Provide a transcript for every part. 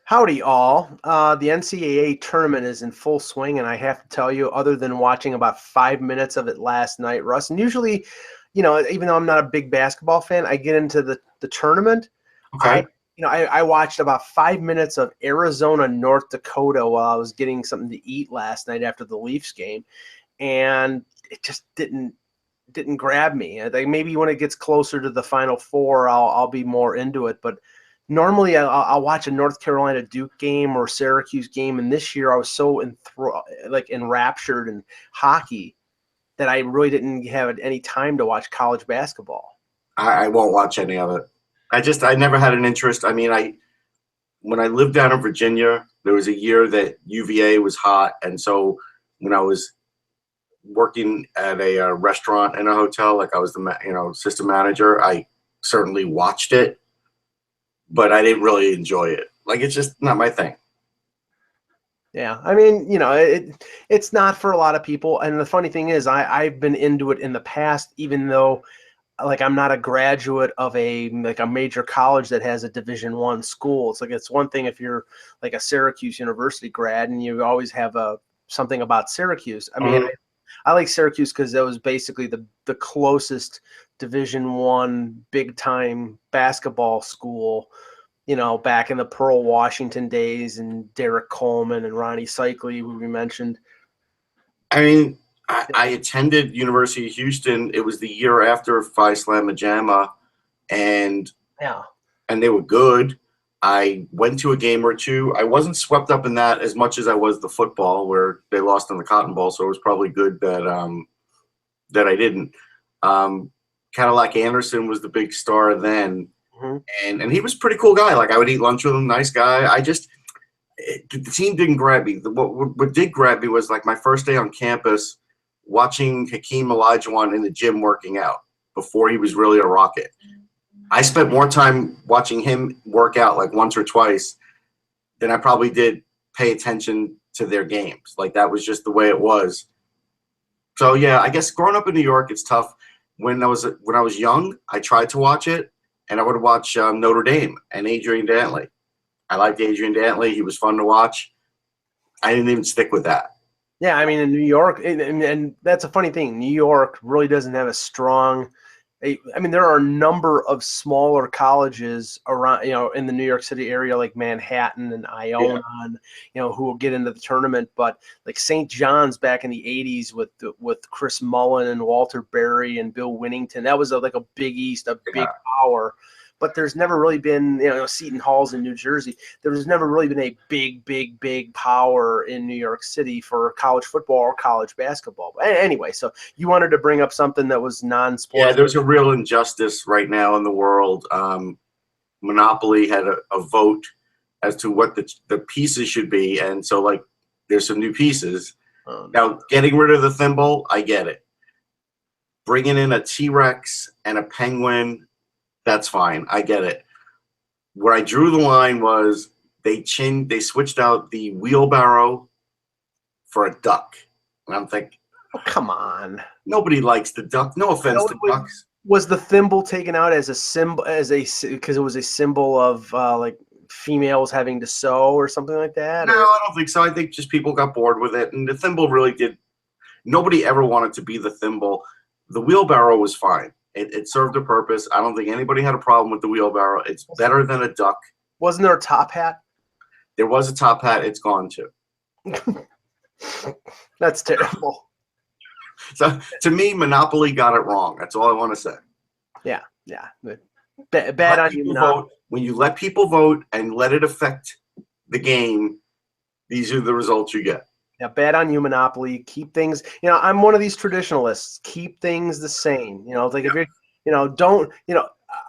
Howdy, all. The NCAA tournament is in full swing, and I have to tell you, other than watching about 5 minutes of it last night, Russ, and usually, even though I'm not a big basketball fan, I get into the tournament. Okay. I watched about 5 minutes of Arizona, North Dakota while I was getting something to eat last night after the Leafs game, and it just didn't grab me. I think maybe when it gets closer to the Final Four, I'll be more into it, but normally I'll watch a North Carolina Duke game or Syracuse game, and this year I was so enraptured in hockey that I really didn't have any time to watch college basketball. I won't watch any of it. I never had an interest. I mean, when I lived down in Virginia, there was a year that UVA was hot, and so when I was working at a restaurant in a hotel, like I was the assistant manager, I certainly watched it, but I didn't really enjoy it. Like, it's just not my thing. Yeah, I mean, it's not for a lot of people, and the funny thing is, I've been into it in the past, even though, like, I'm not a graduate of a major college that has a Division I school. It's one thing if you're like a Syracuse University grad and you always have something about Syracuse. I mean, I like Syracuse because that was basically the closest Division I big time basketball school, back in the Pearl Washington days and Derek Coleman and Ronnie Cycli, who we mentioned. I mean, I attended University of Houston. It was the year after Phi Slamma Jamma, and they were good. I went to a game or two. I wasn't swept up in that as much as I was the football, where they lost in the Cotton Bowl, so it was probably good that I didn't. Cadillac Anderson was the big star then, and he was a pretty cool guy. Like, I would eat lunch with him, nice guy. The team didn't grab me. What did grab me was, like, my first day on campus, watching Hakeem Olajuwon in the gym working out before he was really a Rocket. I spent more time watching him work out, like, once or twice, than I probably did pay attention to their games. Like, that was just the way it was. So yeah, I guess growing up in New York, it's tough. When I was young, I tried to watch it, and I would watch Notre Dame and Adrian Dantley. I liked Adrian Dantley. He was fun to watch. I didn't even stick with that. Yeah, I mean, in New York, and that's a funny thing. New York really doesn't have a strong – I mean, there are a number of smaller colleges around, in the New York City area, like Manhattan and Iona, who will get into the tournament. But like St. John's back in the 80s with Chris Mullen and Walter Berry and Bill Winnington, that was like a Big East, a big power. But there's never really been, Seton Hall's in New Jersey. There's never really been a big power in New York City for college football or college basketball. But anyway, so you wanted to bring up something that was non-sport. Yeah, there's a real injustice right now in the world. Monopoly had a vote as to what the pieces should be, and so, like, there's some new pieces. Now, getting rid of the thimble, I get it. Bringing in a T-Rex and a penguin, that's fine. I get it. Where I drew the line was they switched out the wheelbarrow for a duck. And I'm thinking, oh, come on. Nobody likes the duck. No offense to ducks. Was the thimble taken out as a symbol, because it was a symbol of like females having to sew or something like that? No, I don't think so. I think just people got bored with it. And the thimble really did. Nobody ever wanted to be the thimble. The wheelbarrow was fine. It served a purpose. I don't think anybody had a problem with the wheelbarrow. It's better than a duck. Wasn't there a top hat? There was a top hat. It's gone too. That's terrible. So to me, Monopoly got it wrong. That's all I want to say. Yeah. Bad on you, Monopoly. When you let people vote and let it affect the game, these are the results you get. Yeah, bad on you, Monopoly. Keep things, I'm one of these traditionalists. Keep things the same. Like if you're, don't,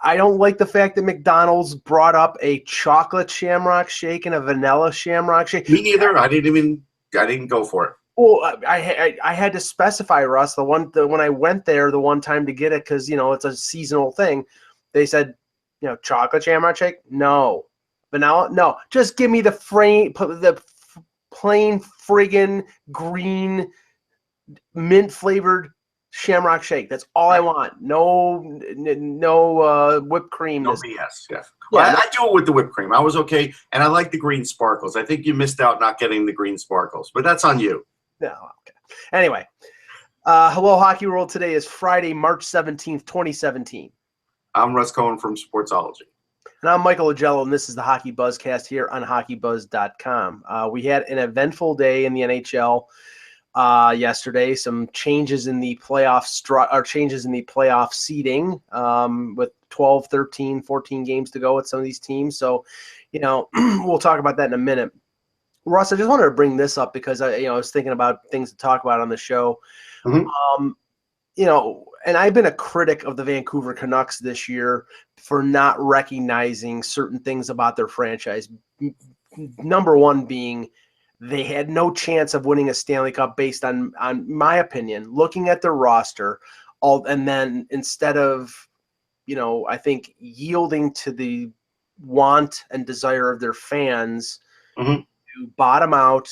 I don't like the fact that McDonald's brought up a chocolate Shamrock Shake and a vanilla Shamrock Shake. Me neither. I didn't go for it. Well, I had to specify, Russ, when I went there the one time to get it, because, it's a seasonal thing. They said, chocolate Shamrock Shake? No. Vanilla? No. Just give me the plain friggin' green mint flavored Shamrock Shake. That's all I want. No whipped cream. No BS. Yeah. Well, I do it with the whipped cream. I was okay, and I like the green sparkles. I think you missed out not getting the green sparkles, but that's on you. No, okay. Anyway, hello, Hockey World. Today is Friday, March 17th, 2017. I'm Russ Cohen from Sportsology. And I'm Michael Agello, and this is the HockeyBuzzcast here on HockeyBuzz.com. We had an eventful day in the NHL yesterday. Some changes in the playoff seeding with 12, 13, 14 games to go with some of these teams. So, we'll talk about that in a minute. Russ, I just wanted to bring this up because I was thinking about things to talk about on the show. Mm-hmm. And I've been a critic of the Vancouver Canucks this year for not recognizing certain things about their franchise. Number one being they had no chance of winning a Stanley Cup based on my opinion, looking at their roster, and then instead of, I think yielding to the want and desire of their fans mm-hmm. to bottom out,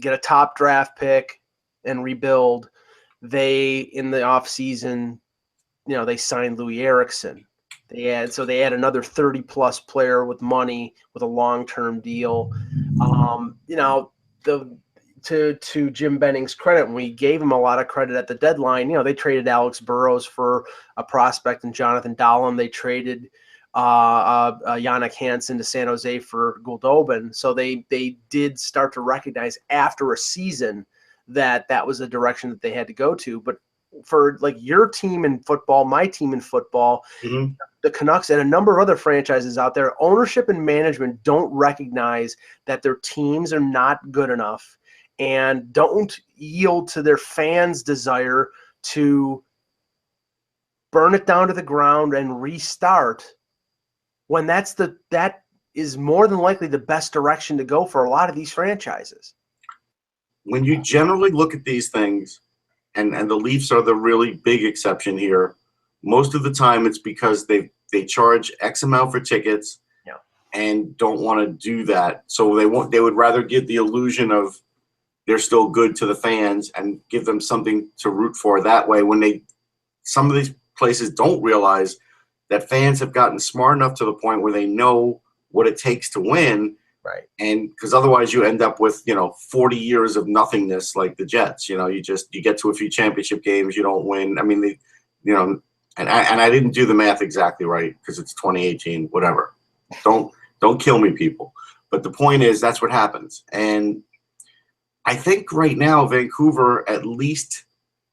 get a top draft pick, and rebuild. They, in the offseason, they signed Louis Eriksson. They had another 30-plus player with money with a long-term deal. To Jim Benning's credit, and we gave him a lot of credit at the deadline. They traded Alex Burrows for a prospect and Jonathan Dahlem. They traded Jannik Hansen to San Jose for Goldobin. So they did start to recognize after a season that was the direction that they had to go to. But for like your team in football, my team in football, mm-hmm. the Canucks and a number of other franchises out there, ownership and management don't recognize that their teams are not good enough and don't yield to their fans' desire to burn it down to the ground and restart when that is more than likely the best direction to go for a lot of these franchises. When you generally look at these things, and the Leafs are the really big exception here, most of the time it's because they charge X amount for tickets and don't want to do that. So they would rather give the illusion of they're still good to the fans and give them something to root for that way, when some of these places don't realize that fans have gotten smart enough to the point where they know what it takes to win. Right. And because otherwise you end up with, 40 years of nothingness like the Jets. You get to a few championship games, you don't win. I mean, and I didn't do the math exactly right because it's 2018, whatever. Don't kill me, people. But the point is that's what happens. And I think right now Vancouver at least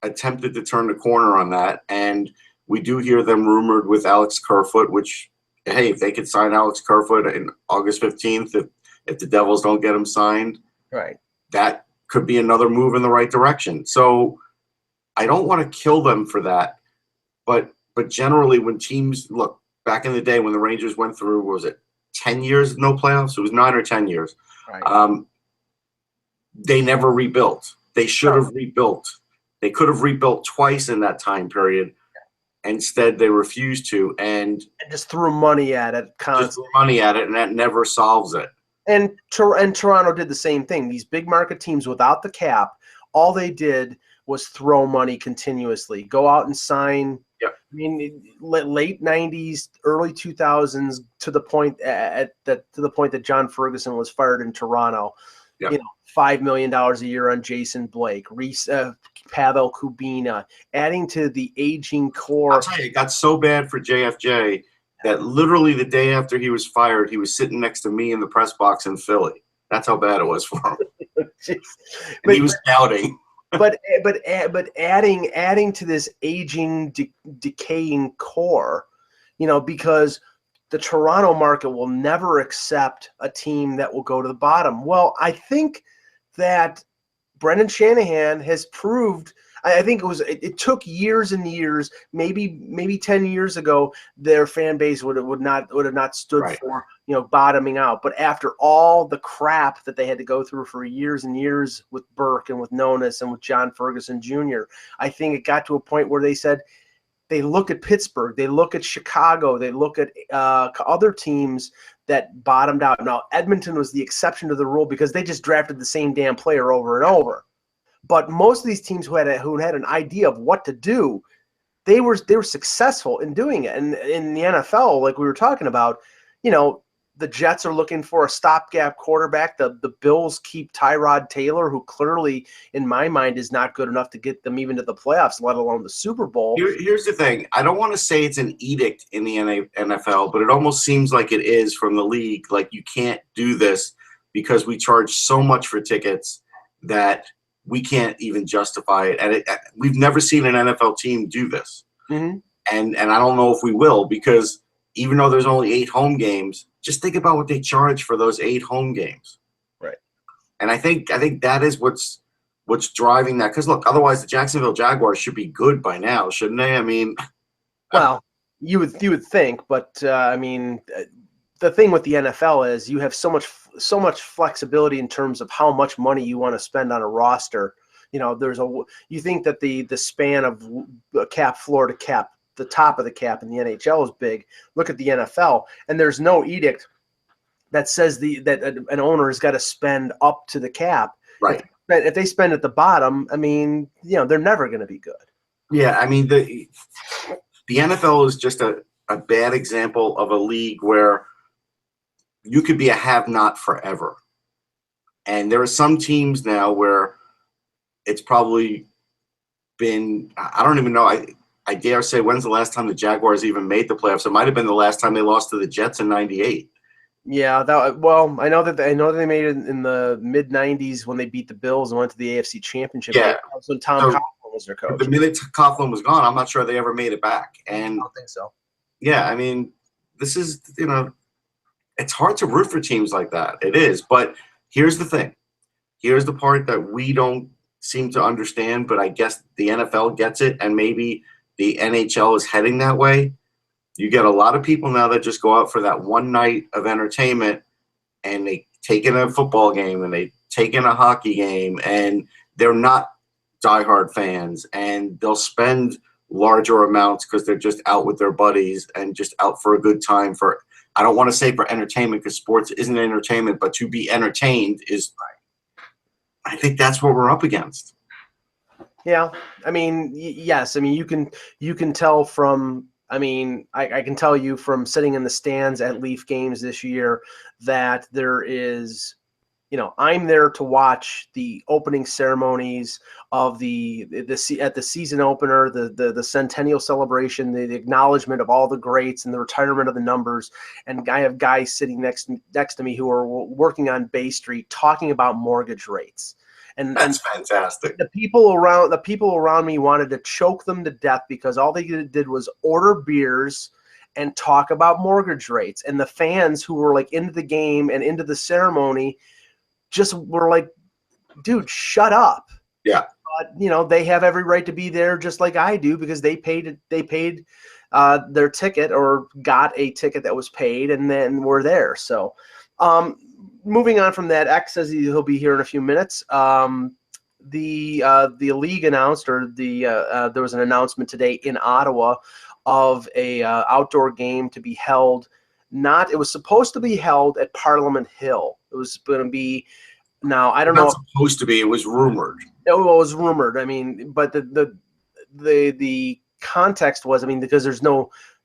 attempted to turn the corner on that. And we do hear them rumored with Alex Kerfoot, which, hey, if they could sign Alex Kerfoot in August 15th, if the Devils don't get him signed, right, that could be another move in the right direction. So I don't want to kill them for that. But generally when teams, look, back in the day when the Rangers went through, what was it, 10 years, no playoffs? It was 9 or 10 years. Right. They never rebuilt. They should have rebuilt. They could have rebuilt twice in that time period. Instead, they refused to, and just threw money at it constantly. And that never solves it. And Toronto did the same thing. These big market teams without the cap, all they did was throw money continuously. Go out and sign. Yep. I mean, late 90s, early 2000s, to the point that John Ferguson was fired in Toronto. Yep. $5 million a year on Jason Blake, Pavel Kubina, adding to the aging core. I'll tell you, it got so bad for JFJ that literally the day after he was fired, he was sitting next to me in the press box in Philly. That's how bad it was for him. And he was scouting. but adding to this aging, decaying core, because the Toronto market will never accept a team that will go to the bottom. Well, I think that Brendan Shanahan has proved. I think it took years and years, maybe 10 years ago, their fan base would have not stood right. for bottoming out. But after all the crap that they had to go through for years and years with Burke and with Nonis and with John Ferguson Jr., I think it got to a point where they said they look at Pittsburgh, they look at Chicago, they look at other teams that bottomed out. Now, Edmonton was the exception to the rule because they just drafted the same damn player over and over. But most of these teams who had an idea of what to do, they were successful in doing it. And in the NFL, like we were talking about, the Jets are looking for a stopgap quarterback. The Bills keep Tyrod Taylor, who clearly, in my mind, is not good enough to get them even to the playoffs, let alone the Super Bowl. Here's the thing. I don't want to say it's an edict in the NFL, but it almost seems like it is from the league. Like, you can't do this because we charge so much for tickets that we can't even justify it. And we've never seen an NFL team do this. Mm-hmm. And I don't know if we will, because even though there's only 8 home games, just think about what they charge for those 8 home games. Right. And I think that is what's driving that. Because look, otherwise the Jacksonville Jaguars should be good by now, shouldn't they? I mean, well, you would think, but the thing with the NFL is you have so much flexibility in terms of how much money you want to spend on a roster. You think that the span of cap floor to cap, the top of the cap in the NHL is big. Look at the NFL, and there's no edict that says that an owner has got to spend up to the cap. Right. If they spend at the bottom, they're never going to be good. Yeah, the NFL is just a bad example of a league where you could be a have-not forever. And there are some teams now where it's probably been, I don't even know, I dare say, when's the last time the Jaguars even made the playoffs? It might have been the last time they lost to the Jets in '98. Yeah, I know that they made it in the mid '90s when they beat the Bills and went to the AFC Championship. Yeah, that was when Tom Coughlin was their coach. The minute Coughlin was gone, I'm not sure they ever made it back. And I don't think so. Yeah, this is, it's hard to root for teams like that. It is, but here's the thing. Here's the part that we don't seem to understand, but I guess the NFL gets it, and maybe the NHL is heading that way. You get a lot of people now that just go out for that one night of entertainment, and they take in a football game and they take in a hockey game, and they're not diehard fans, and they'll spend larger amounts because they're just out with their buddies and just out for a good time. For, I don't want to say for entertainment, because sports isn't entertainment, but to be entertained is, I think that's what we're up against. Yeah, yes. You can tell from, I can tell you from sitting in the stands at Leaf games this year that there is, I'm there to watch the opening ceremonies of at the season opener, the centennial celebration, the acknowledgement of all the greats and the retirement of the numbers. And I have guys sitting next to me who are working on Bay Street talking about mortgage rates. And that's fantastic. The people around me wanted to choke them to death because all they did was order beers and talk about mortgage rates. And the fans who were like into the game and into the ceremony just were like, dude, shut up. Yeah. But, they have every right to be there just like I do because they paid their ticket or got a ticket that was paid and then we're there. So, moving on from that, X says he'll be here in a few minutes. The league announced, or there was an announcement today in Ottawa of a outdoor game to be held. It was supposed to be held at Parliament Hill. It was going to be. Now I don't know. Not supposed to be. It was rumored. It was rumored. But the context was, because there's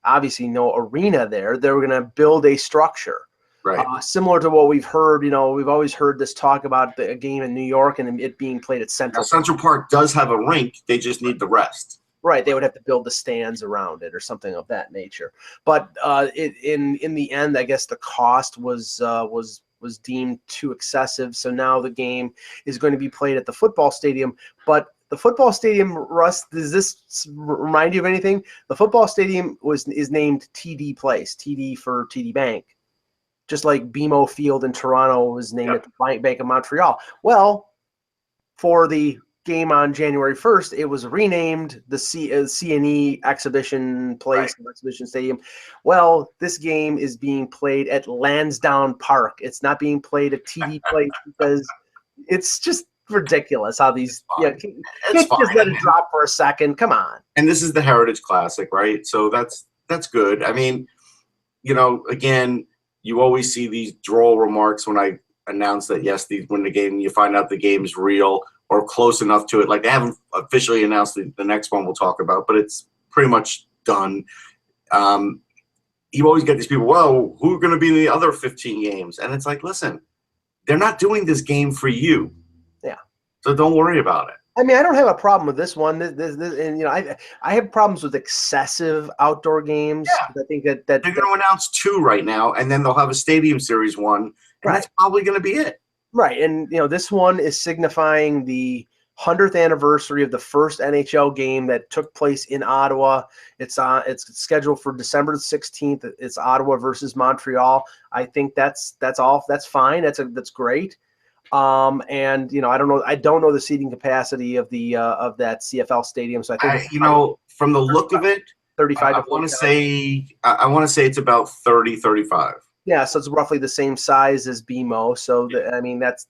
obviously no arena there. They were going to build a structure. Right. Similar to what we've heard, we've always heard this talk about a game in New York and it being played at Central Park. Central Park does have a rink. They just need the rest. Right. They would have to build the stands around it or something of that nature. But in the end, I guess the cost was deemed too excessive. So now the game is going to be played at the football stadium. But the football stadium, Russ, does this remind you of anything? The football stadium is named TD Place, TD for TD Bank. Just like BMO Field in Toronto was named at the Bank of Montreal. Well, for the game on January 1st, it was renamed the C&E Exhibition Place, Exhibition Stadium. Well, this game is being played at Lansdowne Park. It's not being played at TD Place because it's just ridiculous how these can't just let it drop for a second. Come on. And this is the Heritage Classic, right? So that's good. Again, you always see these droll remarks when I announce that, yes, when the game, you find out the game's real, or close enough to it. Like, they haven't officially announced the next one we'll talk about, but it's pretty much done. You always get these people, well, who are going to be in the other 15 games? And it's like, listen, they're not doing this game for you. Yeah. So don't worry about it. I mean, I don't have a problem with this one. And you know, I have problems with excessive outdoor games. Yeah. I think that they're going to announce 2 right now, and then they'll have a Stadium Series 1, and that's probably going to be it. Right, and you know, this one is signifying the 100th anniversary of the first NHL game that took place in Ottawa. It's scheduled for December 16th. It's Ottawa versus Montreal. I think that's all. That's fine. That's great. And you know, I don't know the seating capacity of that CFL stadium. So I think from the look of it, 35. I want to say it's about 30, 35. Yeah, so it's roughly the same size as BMO. So I mean, that's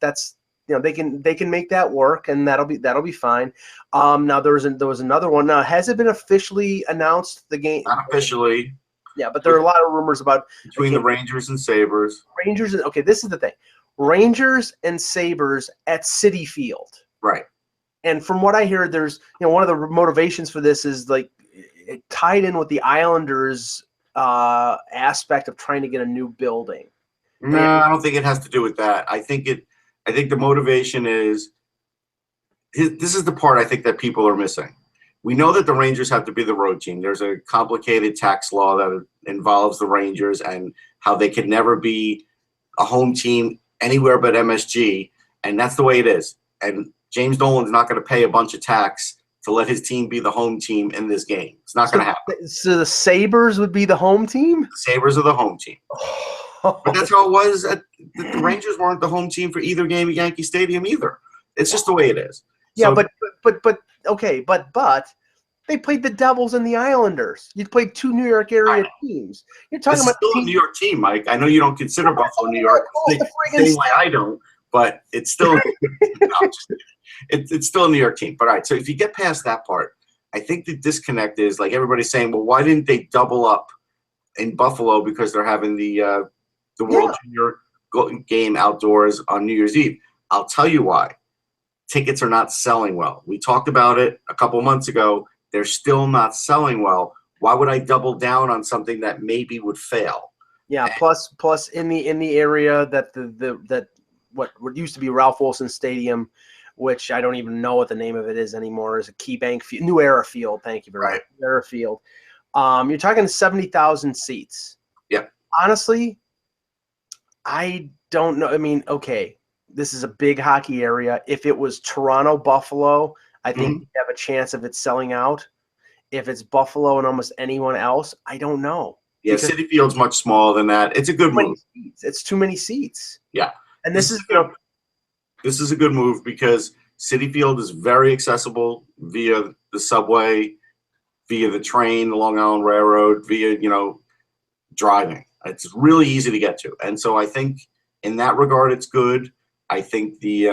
you know, they can make that work, and that'll be fine. Now there was another one. Now, has it been officially announced, the game? Not officially. Yeah, but there are a lot of rumors about between the Rangers and Sabres. Okay, this is the thing. Rangers and Sabres at Citi Field. Right. And from what I hear, there's, you know, one of the motivations for this is like it tied in with the Islanders aspect of trying to get a new building. No, I don't think it has to do with that. I think the motivation is this is the part I think that people are missing. We know that the Rangers have to be the road team. There's a complicated tax law that involves the Rangers and how they can never be a home team anywhere but MSG, and that's the way it is. And James Dolan's not going to pay a bunch of tax to let his team be the home team in this game. It's not going to happen. So the Sabres would be the home team? The Sabres are the home team. But that's how it was. The Rangers weren't the home team for either game at Yankee Stadium either. It's just the way it is. Yeah, so, but they played the Devils and the Islanders. You played 2 New York area teams. You're talking about still a New York team, Mike. I know you don't consider Buffalo New York the same way I don't, but it's still it's still a New York team. But all right, so if you get past that part, I think the disconnect is like everybody's saying, well, why didn't they double up in Buffalo because they're having the World Junior game outdoors on New Year's Eve? I'll tell you why. Tickets are not selling well. We talked about it a couple months ago. They're still not selling well. Why would I double down on something that maybe would fail? Yeah. Plus, in the area that what used to be Ralph Wilson Stadium, which I don't even know what the name of it is anymore, is a KeyBank Field, New Era Field. Thank you very much. New Era Field. You're talking 70,000 seats. Yeah. Honestly, I don't know. I mean, okay, this is a big hockey area. If it was Toronto, Buffalo, I think you have a chance of it selling out. If it's Buffalo and almost anyone else, I don't know. Yeah, Citi Field's much smaller than that. It's a good move. It's too many seats. Yeah. And this is a good move because Citi Field is very accessible via the subway, via the train, the Long Island Railroad, via, driving. It's really easy to get to. And so I think in that regard it's good. I think the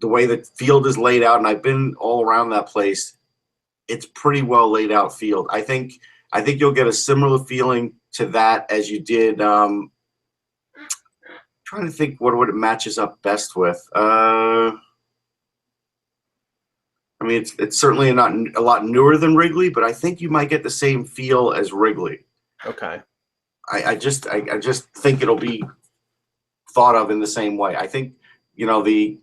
way the field is laid out, and I've been all around that place, it's pretty well laid out field. I think you'll get a similar feeling to that as you did. Trying to think what it matches up best with. I mean, it's certainly not a lot newer than Wrigley, but I think you might get the same feel as Wrigley. Okay. I just think it'll be thought of in the same way. I think do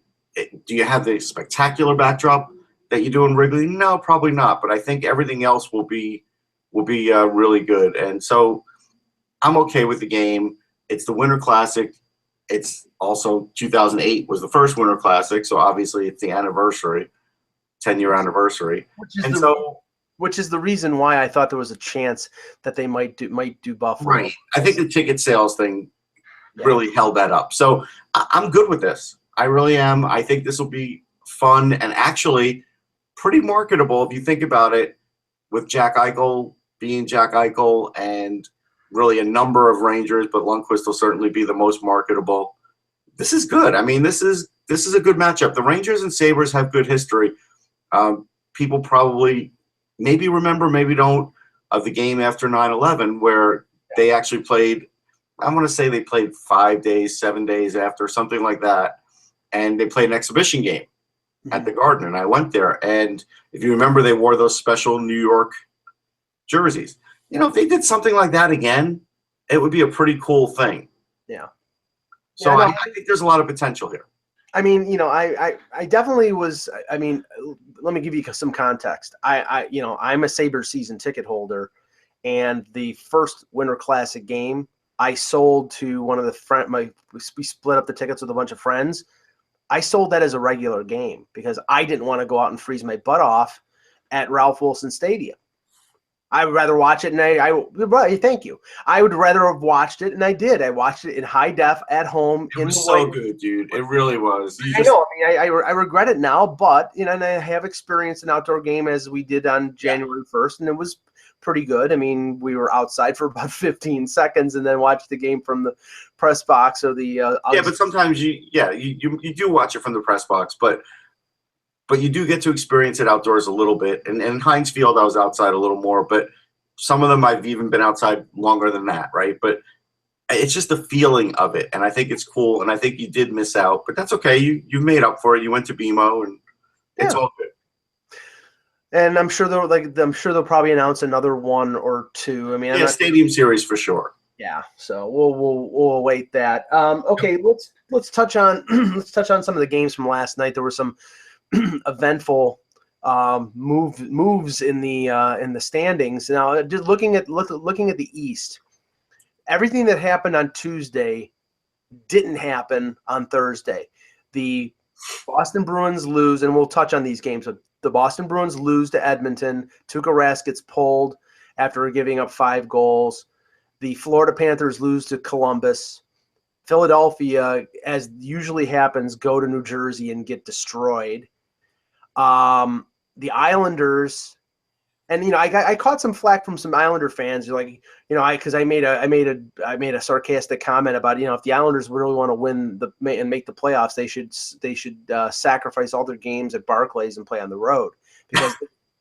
you have the spectacular backdrop that you do in Wrigley? No, probably not. But I think everything else will be really good. And so I'm okay with the game. It's the Winter Classic. It's also 2008 was the first Winter Classic, so obviously it's the anniversary, 10-year anniversary. Which is the reason why I thought there was a chance that they might do Buffalo. Right. I think the ticket sales thing really held that up. So I'm good with this. I really am. I think this will be fun and actually pretty marketable if you think about it, with Jack Eichel being Jack Eichel and really a number of Rangers, but Lundqvist will certainly be the most marketable. This is good. I mean, this is a good matchup. The Rangers and Sabres have good history. People probably maybe remember, maybe don't, of the game after 9/11 where they actually played. I want to say they played 5 days, 7 days after, something like that. and they played an exhibition game at the Garden, and I went there. And if you remember, they wore those special New York jerseys. You know, if they did something like that again, it would be a pretty cool thing. Yeah. So I think there's a lot of potential here. I mean, you know, I definitely was. I mean, let me give you some context. You know, I'm a Sabres season ticket holder, and the first Winter Classic game I sold to one of the we split up the tickets with a bunch of friends. I sold that as a regular game because I didn't want to go out and freeze my butt off at Ralph Wilson Stadium. I would rather watch it, and thank you. I would rather have watched it, and I did. I watched it in high def at home. It was so good, dude. It really was. I know. I mean, I regret it now, but you know, and I have experienced an outdoor game as we did on January 1st, and it was pretty good. I mean, we were outside for about 15 seconds, and then watched the game from the press box or the. But sometimes you do watch it from the press box, but you do get to experience it outdoors a little bit. And in Heinz Field, I was outside a little more, but some of them I've even been outside longer than that, right? But it's just the feeling of it, and I think it's cool, and I think you did miss out, but that's okay. You made up for it. You went to BMO, and it's all good. And I'm sure they'll probably announce another one or two. I mean, Stadium Series for sure. Yeah, so we'll await that. Okay, let's touch on some of the games from last night. There were some eventful moves in the standings. Now, just looking at the East, everything that happened on Tuesday didn't happen on Thursday. The Boston Bruins lose, and we'll touch on these games. But the Boston Bruins lose to Edmonton. Tuukka Rask gets pulled after giving up 5 goals. The Florida Panthers lose to Columbus. Philadelphia, as usually happens, go to New Jersey and get destroyed. The Islanders, and you know, I caught some flack from some Islander fans. You're like, you know, because I made a sarcastic comment about, you know, if the Islanders really want to win and make the playoffs, they should sacrifice all their games at Barclays and play on the road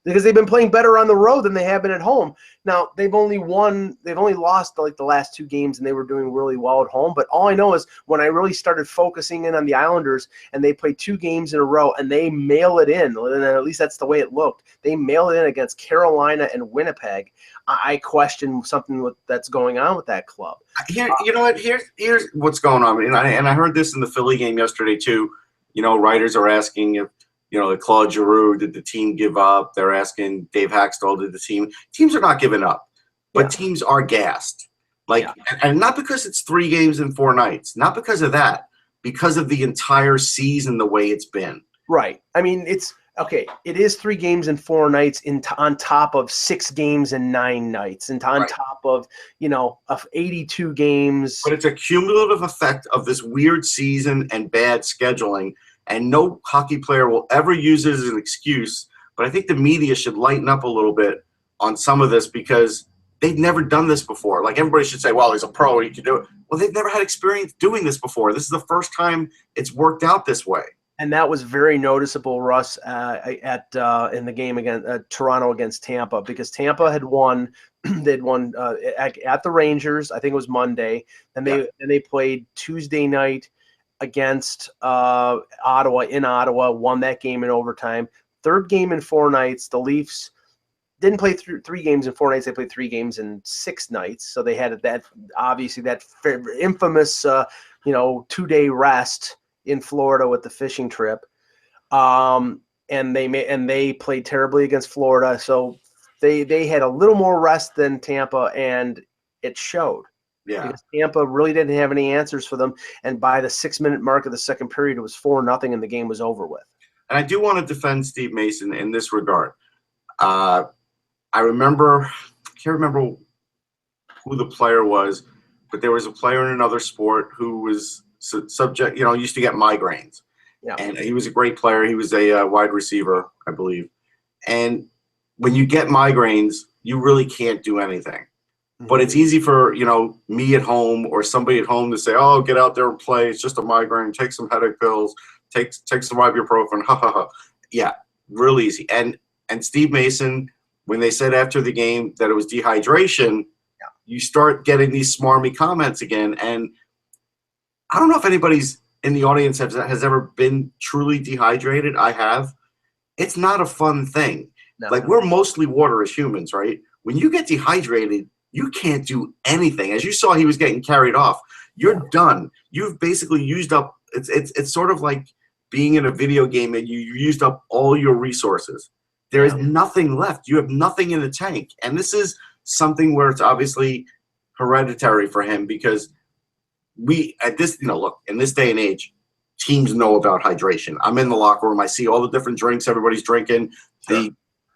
because they've been playing better on the road than they have been at home. Now they've only lost like the last 2 games, and they were doing really well at home. But all I know is when I really started focusing in on the Islanders, and they played 2 games in a row, and they mail it in. And at least that's the way it looked. They mail it in against Carolina and Winnipeg. I question something that's going on with that club. You know what? Here's what's going on. And I heard this in the Philly game yesterday too. You know, writers are asking if, you know, Claude Giroux, did the team give up? They're asking Dave Haxtell, did the teams are not giving up, but teams are gassed. And not because it's 3 games in 4 nights, not because of that, because of the entire season, the way it's been. Right. I mean, it's okay. It is 3 games in 4 nights on top of 6 games in 9 nights, and on top of, you know, of 82 games. But it's a cumulative effect of this weird season and bad scheduling. And no hockey player will ever use it as an excuse. But I think the media should lighten up a little bit on some of this because they've never done this before. Like, everybody should say, well, he's a pro, he can do it. Well, they've never had experience doing this before. This is the first time it's worked out this way. And that was very noticeable, Russ, in the game against Toronto against Tampa, because Tampa had won. They'd won at the Rangers. I think it was Monday. And they played Tuesday night against Ottawa in Ottawa, won that game in overtime. 3rd game in 4 nights. The Leafs didn't play 3 games in 4 nights. They played 3 games in 6 nights. So they had that infamous 2-day rest in Florida with the fishing trip. And they played terribly against Florida. So they had a little more rest than Tampa, and it showed. Yeah. Because Tampa really didn't have any answers for them. And by the 6-minute mark of the second period, it was 4-0, and the game was over with. And I do want to defend Steve Mason in this regard. I can't remember who the player was, but there was a player in another sport who was subject, used to get migraines. Yeah. And he was a great player. He was a wide receiver, I believe. And when you get migraines, you really can't do anything. But it's easy for, me at home or somebody at home to say, oh, get out there and play. It's just a migraine. Take some headache pills. Take some ibuprofen. Ha, ha, ha. Yeah, real easy. And Steve Mason, when they said after the game that it was dehydration, you start getting these smarmy comments again. And I don't know if anybody's in the audience has ever been truly dehydrated, I have. It's not a fun thing. No. Like, we're mostly water as humans, right? When you get dehydrated, you can't do anything. As you saw, he was getting carried off. You're done. You've basically used up. It's sort of like being in a video game and you used up all your resources. There is nothing left. You have nothing in the tank. And this is something where it's obviously hereditary for him, because at this, look, in this day and age, teams know about hydration. I'm in the locker room. I see all the different drinks everybody's drinking. Sure.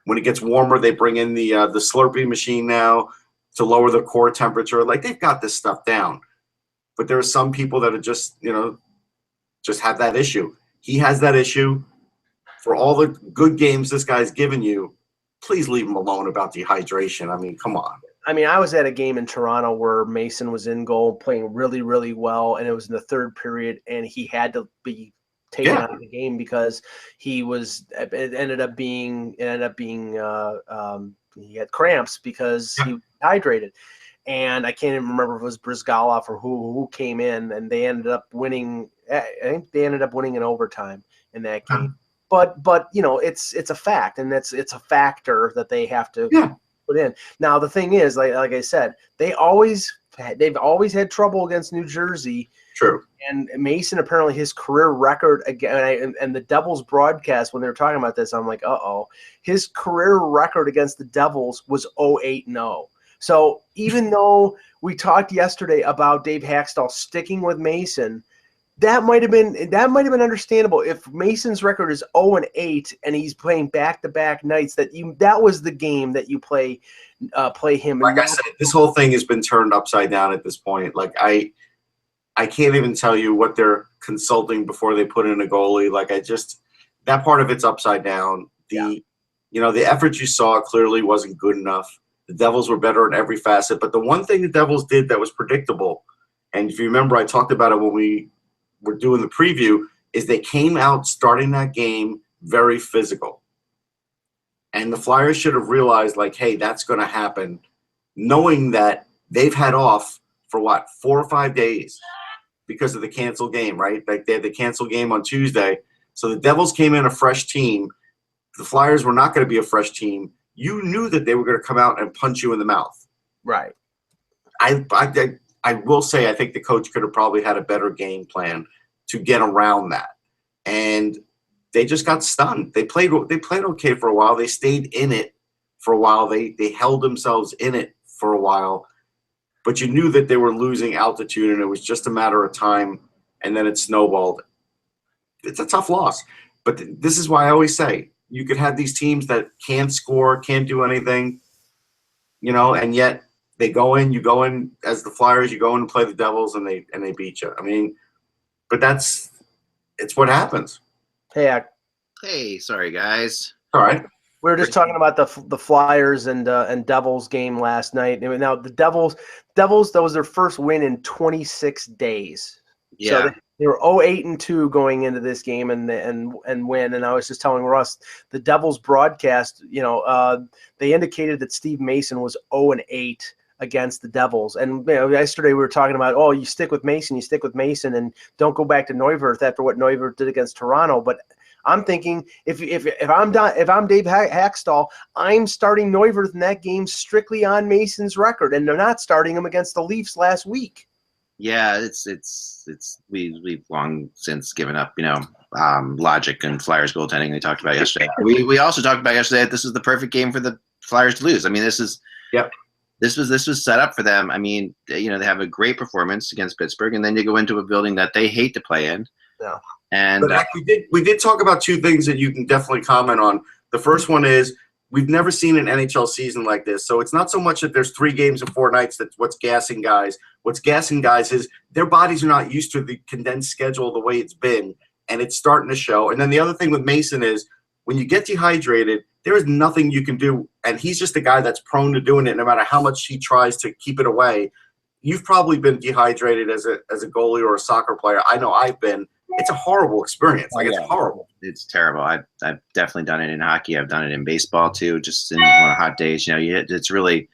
When it gets warmer, they bring in the Slurpee machine now to lower the core temperature. Like, they've got this stuff down. But there are some people that are just have that issue. He has that issue. For all the good games this guy's given you, please leave him alone about dehydration. I mean, come on. I mean, I was at a game in Toronto where Mason was in goal playing really, really well, and it was in the third period, and he had to be taken out of the game because he ended up being he had cramps because he was dehydrated. And I can't even remember if it was Brizgalov or who came in, and they ended up winning. I think they ended up winning in overtime in that game. But it's a fact, and it's a factor that they have to put in. Now the thing is, like I said, they've always had trouble against New Jersey. True. And Mason, apparently his career record again, and the Devils broadcast, when they were talking about this, I'm like, his career record against the Devils was 0-8-0. So even though we talked yesterday about Dave Haxtell sticking with Mason, that might have been understandable if Mason's record is 0-8 and he's playing back-to-back nights. That was the game that you play him. Like I said, this whole thing has been turned upside down at this point. Like, I can't even tell you what they're consulting before they put in a goalie. Like, that part of it's upside down. The effort you saw clearly wasn't good enough. The Devils were better in every facet. But the one thing the Devils did that was predictable, and if you remember, I talked about it when we were doing the preview, is they came out starting that game very physical. And the Flyers should have realized, like, hey, that's going to happen, knowing that they've had off for 4 or 5 days because of the canceled game, right? Like, they had the canceled game on Tuesday. So the Devils came in a fresh team. The Flyers were not going to be a fresh team. You knew that they were going to come out and punch you in the mouth. Right. I will say I think the coach could have probably had a better game plan to get around that. And they just got stunned. They played okay for a while. They stayed in it for a while. They held themselves in it for a while. But you knew that they were losing altitude, and it was just a matter of time, and then it snowballed. It's a tough loss. But this is why I always say, you could have these teams that can't score, can't do anything, and yet you go in as the Flyers, you go in and play the Devils, and they beat you. I mean, but it's what happens. Hey, sorry guys. All right. We were just talking about the Flyers and Devils game last night. Now the Devils, that was their first win in 26 days. Yeah. So they were 0-8-2 going into this game and win. And I was just telling Russ, the Devils broadcast, they indicated that Steve Mason was 0-8 against the Devils. And yesterday we were talking about, you stick with Mason, and don't go back to Neuwirth after what Neuwirth did against Toronto. But I'm thinking if I'm Dave Haxtell, I'm starting Neuwirth in that game strictly on Mason's record, and they're not starting him against the Leafs last week. Yeah, we've long since given up, logic and Flyers goaltending they talked about yesterday. We also talked about yesterday that this is the perfect game for the Flyers to lose. I mean, this was set up for them. I mean, they have a great performance against Pittsburgh, and then you go into a building that they hate to play in. Yeah. And but we did talk about two things that you can definitely comment on. The first one is we've never seen an NHL season like this. So it's not so much that there's 3 games in 4 nights that's what's gassing guys. What's gassing guys is their bodies are not used to the condensed schedule the way it's been, and it's starting to show. And then the other thing with Mason is when you get dehydrated, there is nothing you can do, and he's just a guy that's prone to doing it no matter how much he tries to keep it away. You've probably been dehydrated as a goalie or a soccer player. I know I've been. It's a horrible experience. Like, it's horrible. It's terrible. I've definitely done it in hockey. I've done it in baseball too. Just on hot days, it's really,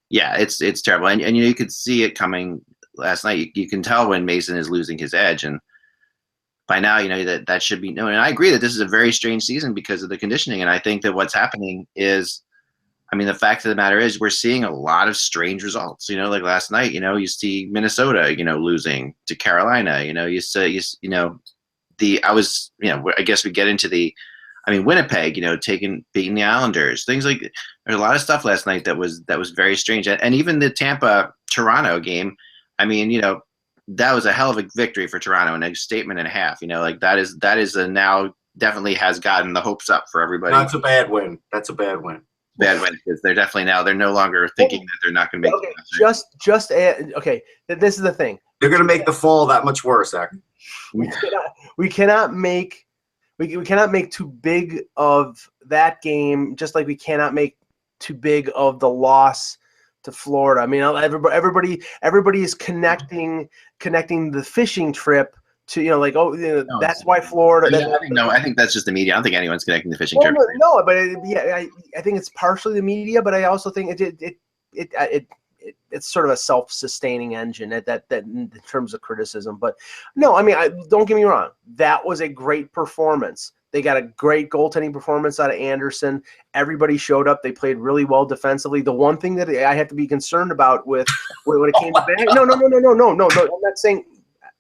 it's terrible. And you could see it coming last night. You can tell when Mason is losing his edge. And by now, that should be known. And I agree that this is a very strange season because of the conditioning. And I think that what's happening is, the fact of the matter is we're seeing a lot of strange results. Like last night, you see Minnesota, losing to Carolina. I guess we get into Winnipeg, beating the Islanders, things like. There's a lot of stuff last night that was very strange, and even the Tampa Toronto game. That was a hell of a victory for Toronto and a statement and a half. That is a now definitely has gotten the hopes up for everybody. That's a bad win. Bad win because they're definitely they're no longer thinking that they're not going to make. Okay, this is the thing. They're going to make the fall that much worse, Zach. We cannot make too big of that game, just like we cannot make too big of the loss to Florida. Everybody is connecting the fishing trip to that's why Florida. I think that's just the media. I don't think anyone's connecting the fishing trip. No, but I think it's partially the media, but I also think it's sort of a self-sustaining engine that in terms of criticism. But no, don't get me wrong. That was a great performance. They got a great goaltending performance out of Anderson. Everybody showed up. They played really well defensively. The one thing that I have to be concerned about when it came to back, no. I'm not saying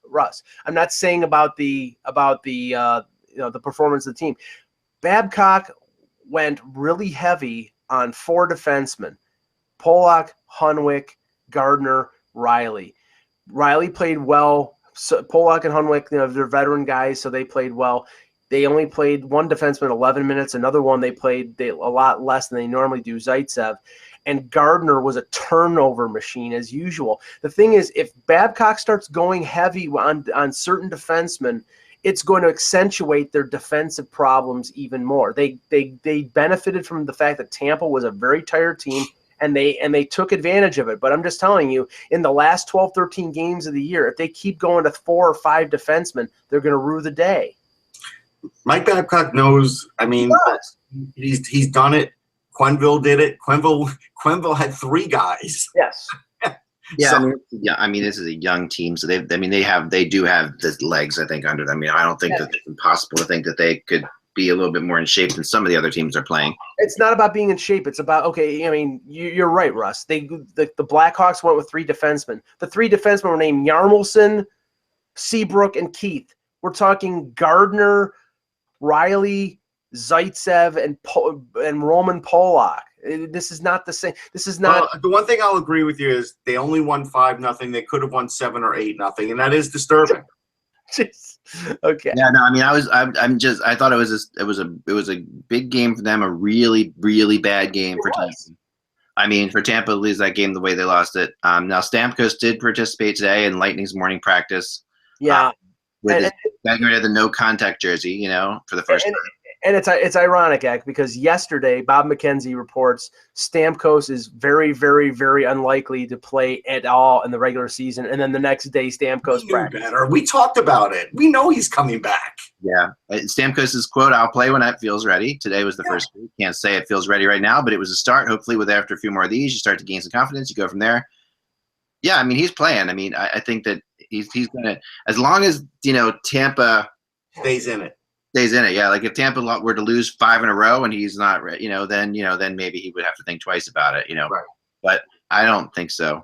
Russ. I'm not saying about the the performance of the team. Babcock went really heavy on 4 defensemen: Polak, Hunwick, Gardner, Riley. Riley played well. So Polak and Hunwick, they're veteran guys, so they played well. They only played one defenseman 11 minutes. Another one they played a lot less than they normally do, Zaitsev. And Gardner was a turnover machine as usual. The thing is, if Babcock starts going heavy on certain defensemen, it's going to accentuate their defensive problems even more. They benefited from the fact that Tampa was a very tired team, and they took advantage of it. But I'm just telling you, in the last 12, 13 games of the year, if they keep going to 4 or 5 defensemen, they're going to rue the day. Mike Babcock knows. He's done it. Quenneville did it. Quenneville had 3 guys. Yes. Yeah, this is a young team, so they do have the legs, I think, under them. I don't think that it's impossible to think that they could be a little bit more in shape than some of the other teams are playing. It's not about being in shape. It's about you're right, Russ. The Blackhawks went with 3 defensemen. The 3 defensemen were named Yarmulson, Seabrook, and Keith. We're talking Gardner, Riley, Zaitsev, and Roman Polak. This is not the same. This is not. The one thing I'll agree with you is they only won 5-0. They could have won 7 or 8-0, and that is disturbing. Okay. Yeah. No. I thought it was a big game for them. A really, really bad game for Tampa. For Tampa to lose that game the way they lost it. Now Stamkos did participate today in Lightning's morning practice. Yeah. With the no contact jersey, for the first time. And it's ironic, because yesterday Bob McKenzie reports Stamkos is very, very, very unlikely to play at all in the regular season, and then the next day Stamkos practices. We talked about it. We know he's coming back. Yeah, Stamkos' quote: "I'll play when it feels ready." Today was the first week. Can't say it feels ready right now, but it was a start. Hopefully, after a few more of these, you start to gain some confidence. You go from there. Yeah, he's playing. I think that he's gonna, as long as Tampa stays in it. Yeah. Like if Tampa were to lose 5 in a row and he's not, then maybe he would have to think twice about it, Right. But I don't think so.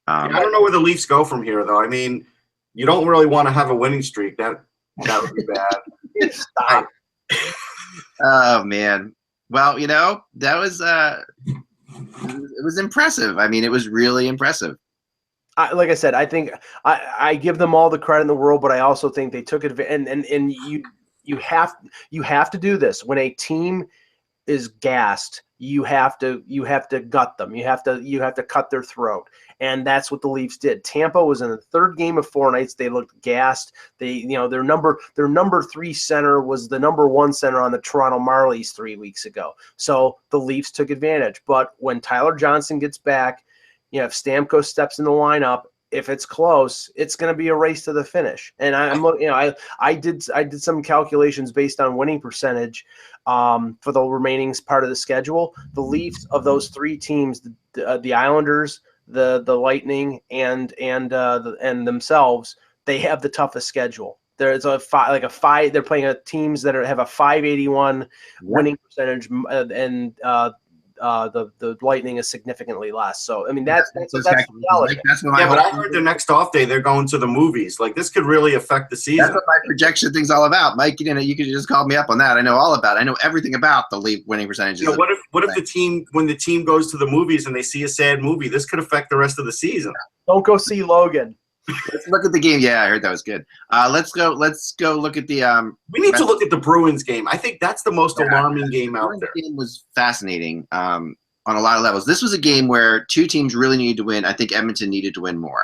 I don't know where the Leafs go from here, though. You don't really want to have a winning streak. That would be bad. Stop. Oh man. Well, that was it was impressive. It was really impressive. Like I said, I think I give them all the credit in the world, but I also think they took advantage. And you have to do this when a team is gassed. You have to gut them. You have to cut their throat, and that's what the Leafs did. Tampa was in the 3rd game of 4 nights. They looked gassed. Their number 3 center was the number 1 center on the Toronto Marlies 3 weeks ago. So the Leafs took advantage. But when Tyler Johnson gets back, if Stamkos steps in the lineup, if it's close, it's going to be a race to the finish. And I did some calculations based on winning percentage for the remaining part of the schedule. The Leafs, of those 3 teams, the Islanders, the Lightning, and themselves, they have the toughest schedule. There's a five. They're playing teams that have a 581 winning percentage, and the Lightning is significantly less. So I mean that's reality. But I heard the next off day they're going to the movies. Like this could really affect the season. That's what my projection thing's all about, Mike. You could just call me up on that. I know all about it. I know everything about the league winning percentages. What if the team, when the team goes to the movies and they see a sad movie, this could affect the rest of the season. Don't go see Logan. Let's look at the game. Yeah, I heard that was good. Let's go look at the. We need to look at the Bruins game. I think that's the most alarming game out there. The game was fascinating on a lot of levels. This was a game where two teams really needed to win. I think Edmonton needed to win more.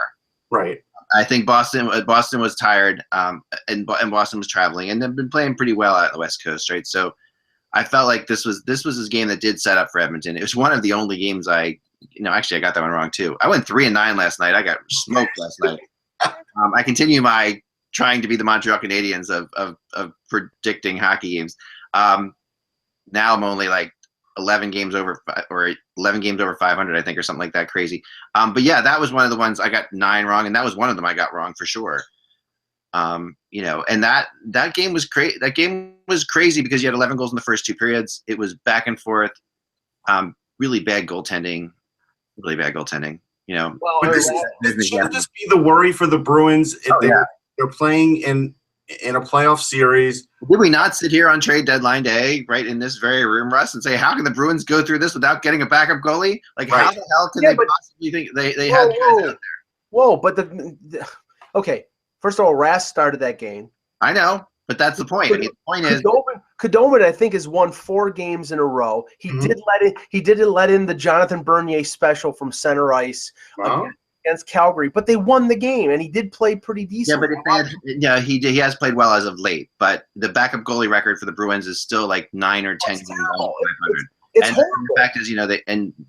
Right. I think Boston was tired, and Boston was traveling, and they've been playing pretty well out on the West Coast, right? So I felt like this was a game that did set up for Edmonton. It was one of the only games actually I got that one wrong too. I went 3-9 last night. I got smoked last night. I continue my trying to be the Montreal Canadiens of predicting hockey games. Now I'm only like 11 games over 500, I think, or something like that, crazy. But yeah, that was one of the ones I got 9 wrong, and that was one of them I got wrong for sure. And that game was crazy. That game was crazy because you had 11 goals in the first 2 periods. It was back and forth. Really bad goaltending. Well, shouldn't this be the worry for the Bruins if they're playing in a playoff series? Did we not sit here on trade deadline day, right, in this very room, Russ, and say, how can the Bruins go through this without getting a backup goalie? Like, how the hell can they possibly think they had out there? Whoa, but okay. First of all, Rask started that game. I know, but that's the point. The point is Khudobin, I think, has won 4 games in a row. He did let in the Jonathan Bernier special from center ice against Calgary, but they won the game, and he did play pretty decent. He has played well as of late, but the backup goalie record for the Bruins is still like 9 or 10 games under 500. It's horrible. The fact is,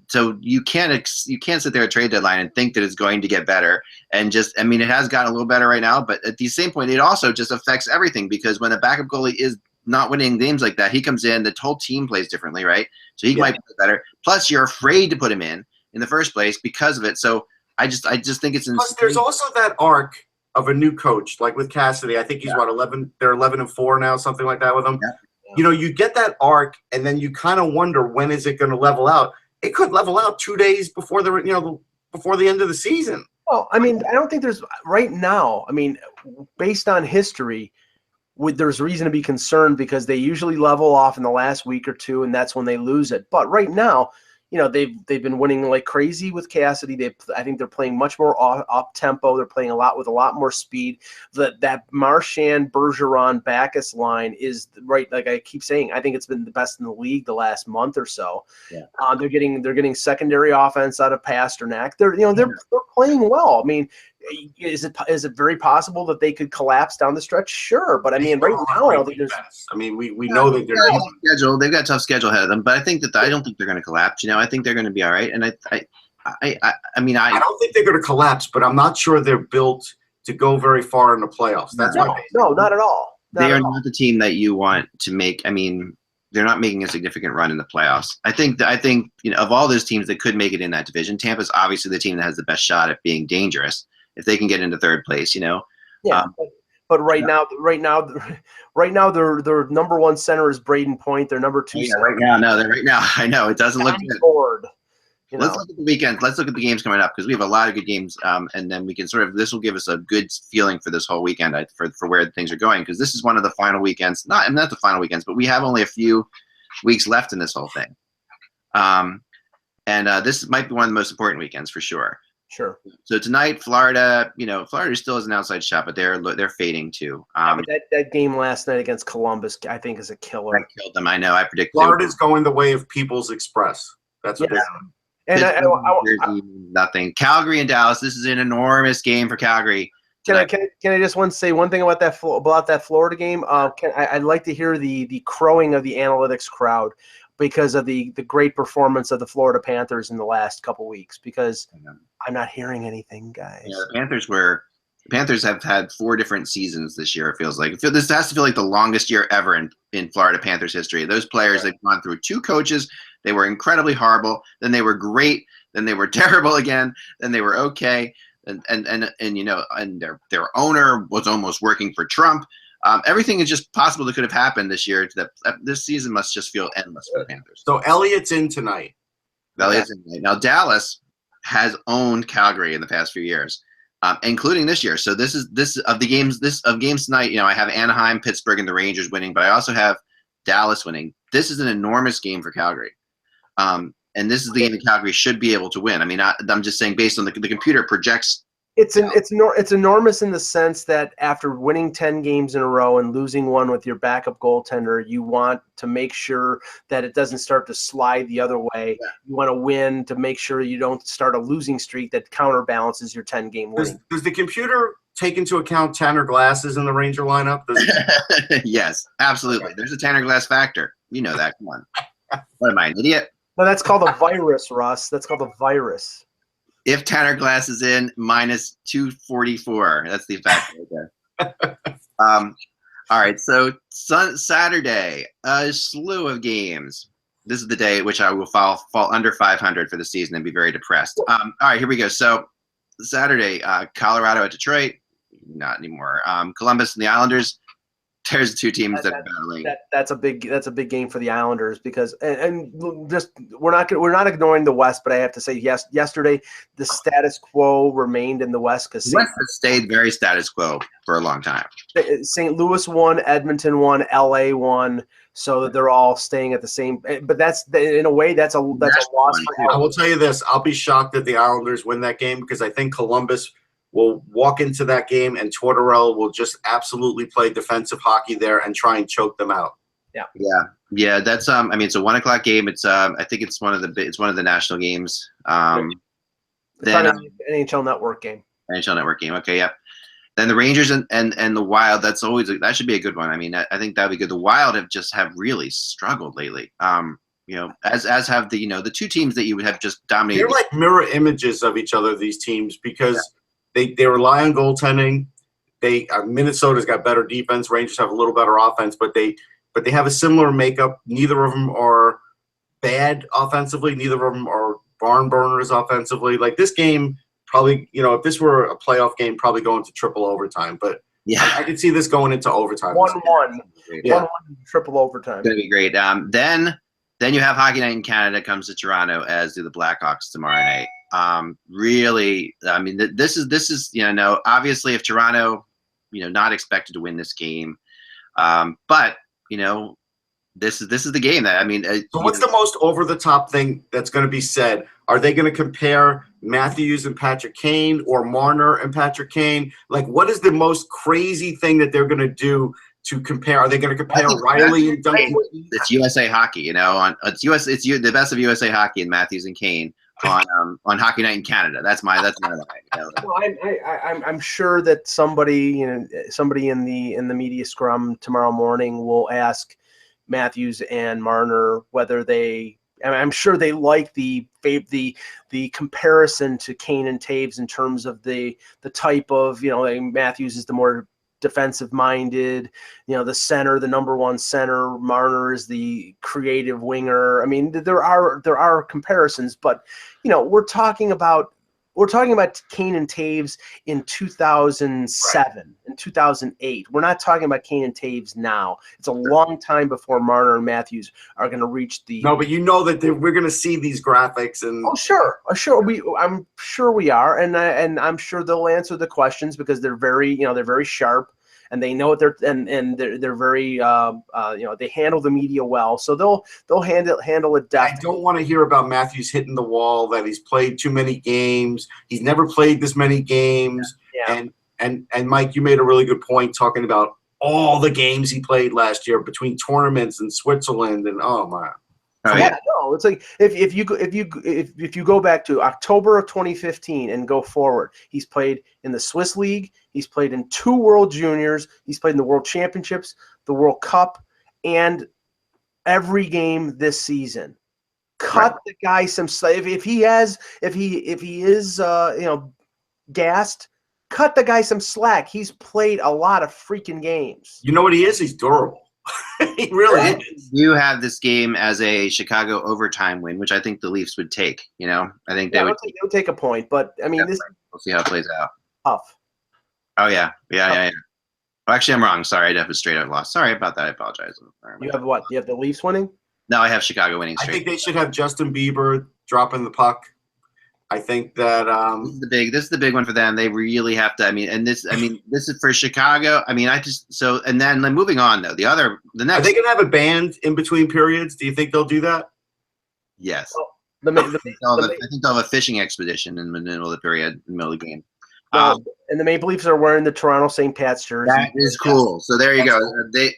so you can't sit there at trade deadline and think that it's going to get better. And it has gotten a little better right now, but at the same point, it also just affects everything because when a backup goalie is not winning games like that, he comes in, the whole team plays differently, right? So he might play better. Plus, you're afraid to put him in the first place because of it. So I just think it's insane. Plus, there's also that arc of a new coach, like with Cassidy. I think he's 11. They're 11-4 now, something like that with him. Yeah. You get that arc, and then you kind of wonder when is it going to level out. It could level out 2 days before before the end of the season. Well, I don't think there's right now. Based on history, there's reason to be concerned because they usually level off in the last week or two, and that's when they lose it. But right now, they've been winning like crazy with Cassidy. I think they're playing much more up tempo. They're playing with a lot more speed. That Marchand, Bergeron, Backus line is right. Like I keep saying, I think it's been the best in the league the last month or so. Yeah. They're getting secondary offense out of Pasternak. They're playing well. Is it very possible that they could collapse down the stretch? Sure, but right now I don't think there's. We know that they're schedule. They've got a tough schedule ahead of them, but I think I don't think they're going to collapse. I think they're going to be all right. And I don't think they're going to collapse, but I'm not sure they're built to go very far in the playoffs. That's no, not at all. They are not the team that you want to make. They're not making a significant run in the playoffs. I think of all those teams that could make it in that division, Tampa's obviously the team that has the best shot at being dangerous if they can get into third place. Yeah. But right now, their number 1 center is Braden Point. Their number 2 center. Right now, I know it doesn't look good. Forward, Let's look at the weekend. Let's look at the games coming up because we have a lot of good games, and then we can this will give us a good feeling for this whole weekend for where things are going because this is one of the final weekends. Not the final weekends, but we have only a few weeks left in this whole thing. This might be one of the most important weekends for sure. Sure. So tonight, Florida, Florida still has an outside shot, but they're fading too. That game last night against Columbus, I think, is a killer. That killed them. I know. I predict Florida's going the way of People's Express. That's what they're doing. And nothing. Calgary and Dallas. This is an enormous game for Calgary. Can I just say one thing about that Florida game? I'd like to hear the crowing of the analytics crowd because of the great performance of the Florida Panthers in the last couple weeks. Because I'm not hearing anything, guys. Yeah, the Panthers have had 4 different seasons this year. It feels like this has to feel like the longest year ever in Florida Panthers history. Those players, they've gone through 2 coaches. They were incredibly horrible. Then they were great. Then they were terrible again. Then they were okay. and their owner was almost working for Trump. Everything is just possible that could have happened this year. That this season must just feel endless for the Panthers. So Elliott's in tonight. Elliott's in tonight. Now Dallas has owned Calgary in the past few years, including this year. So this of games tonight. I have Anaheim, Pittsburgh, and the Rangers winning, but I also have Dallas winning. This is an enormous game for Calgary, and this is the game that Calgary should be able to win. I mean, I'm just saying based on the computer projects. It's enormous in the sense that after winning 10 games in a row and losing one with your backup goaltender, you want to make sure that it doesn't start to slide the other way. Yeah. You want to win to make sure you don't start a losing streak that counterbalances your 10-game winning. Does the computer take into account Tanner Glass in the Ranger lineup? Yes, absolutely. There's a Tanner Glass factor. You know that. Come on. What am I, an idiot? No, that's called a virus, Russ. That's called a virus. If Tanner Glass is in, minus 244. That's the fact right there. All right, so Saturday, a slew of games. This is the day at which I will fall under 500 for the season and be very depressed. All right, here we go. So Saturday, Colorado at Detroit. Not anymore. Columbus and the Islanders. There's two teams that are battling. That's a big game for the Islanders because and just we're not ignoring the West, but I have to say yesterday the status quo remained in the West because West has stayed very status quo for a long time. St. Louis won, Edmonton won, LA won, so they're all staying at the same. But that's in a way that's a loss for. I will tell you this: I'll be shocked that the Islanders win that game because I think Columbus will walk into that game and Tortorella will just absolutely play defensive hockey there and try and choke them out. Yeah. That's I mean, it's a 1:00 game. It's I think it's one of the national games. Then NHL Network game. NHL Network game. Okay, yeah. Then the Rangers and the Wild. That should be a good one. I mean, I think that'd be good. The Wild have really struggled lately. As have the two teams that you would have just dominated. They're like mirror images of each other. These teams because. They rely on goaltending. Minnesota's got better defense. Rangers have a little better offense, but they have a similar makeup. Neither of them are bad offensively. Neither of them are barn burners offensively. Like this game, probably if this were a playoff game, probably going to triple overtime. But yeah, I could see this going into overtime. 1-1, 1-1, triple overtime. It's gonna be great. Then you have Hockey Night in Canada comes to Toronto, as do the Blackhawks tomorrow night. Really, I mean, this is obviously if Toronto, not expected to win this game, but this is the game that I mean. So what's the most over the top thing that's going to be said? Are they going to compare Matthews and Patrick Kane or Marner and Patrick Kane? Like, what is the most crazy thing that they're going to do to compare? Are they going to compare Riley and Duncan? It's USA Hockey, it's the best of USA Hockey and Matthews and Kane. On Hockey Night in Canada. That's my line. Well, I'm sure that somebody in the media scrum tomorrow morning will ask Matthews and Marner whether they. And I'm sure they like the comparison to Kane and Taves in terms of the type of Matthews is the more defensive minded, the center, the number one center. Marner is the creative winger. I mean, there are comparisons, but we're talking about Kane and Taves in 2007 and 2008. We're not talking about Kane and Taves now. It's a long time before Marner and Matthews are going to reach the. No, but we're going to see these graphics and. Oh, sure. I'm sure we are, and I'm sure they'll answer the questions because they're very sharp. And they know what they're very they handle the media well, so they'll handle it deftly. I don't want to hear about Matthews hitting the wall, that he's played too many games. He's never played this many games. Yeah. And Mike, you made a really good point talking about all the games he played last year between tournaments and Switzerland and oh my. Oh, yeah. No, it's like if you go back to October of 2015 and go forward, he's played in the Swiss League, he's played in 2 World Juniors, he's played in the World Championships, the World Cup, and every game this season. Cut the guy some slack. If he is gassed, cut the guy some slack. He's played a lot of freaking games. You know what he is? He's durable. He really is. You have this game as a Chicago overtime win, which I think the Leafs would take. I think they would take a point, but I mean, this we'll see how it plays out. Tough. Oh yeah. Well, actually, I'm wrong. Sorry, I have a straight up loss. Sorry about that. I apologize. You have what? You have the Leafs winning? No, I have Chicago winning straight. I think they should have Justin Bieber dropping the puck. I think that this is the big one for them. They really have to. This is for Chicago. And then moving on though. The next. Are they gonna have a band in between periods? Do you think they'll do that? Yes. Well, I think they'll have a fishing expedition in the middle of the period, in the middle of the game. And the Maple Leafs are wearing the Toronto St. Pat's jersey. That is cool. So there you go.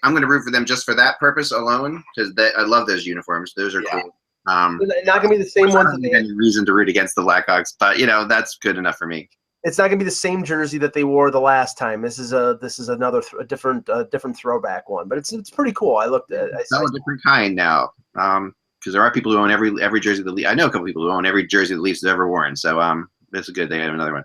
I'm going to root for them just for that purpose alone because I love those uniforms. Those are cool. They're not going to be the same ones. Any reason to root against the Blackhawks, but that's good enough for me. It's not going to be the same jersey that they wore the last time. This is another different throwback one, but it's pretty cool. I looked at it's a different kind now because there are people who own every jersey the Leafs. I know a couple people who own every jersey the Leafs have ever worn. So that's a good thing. I have another one.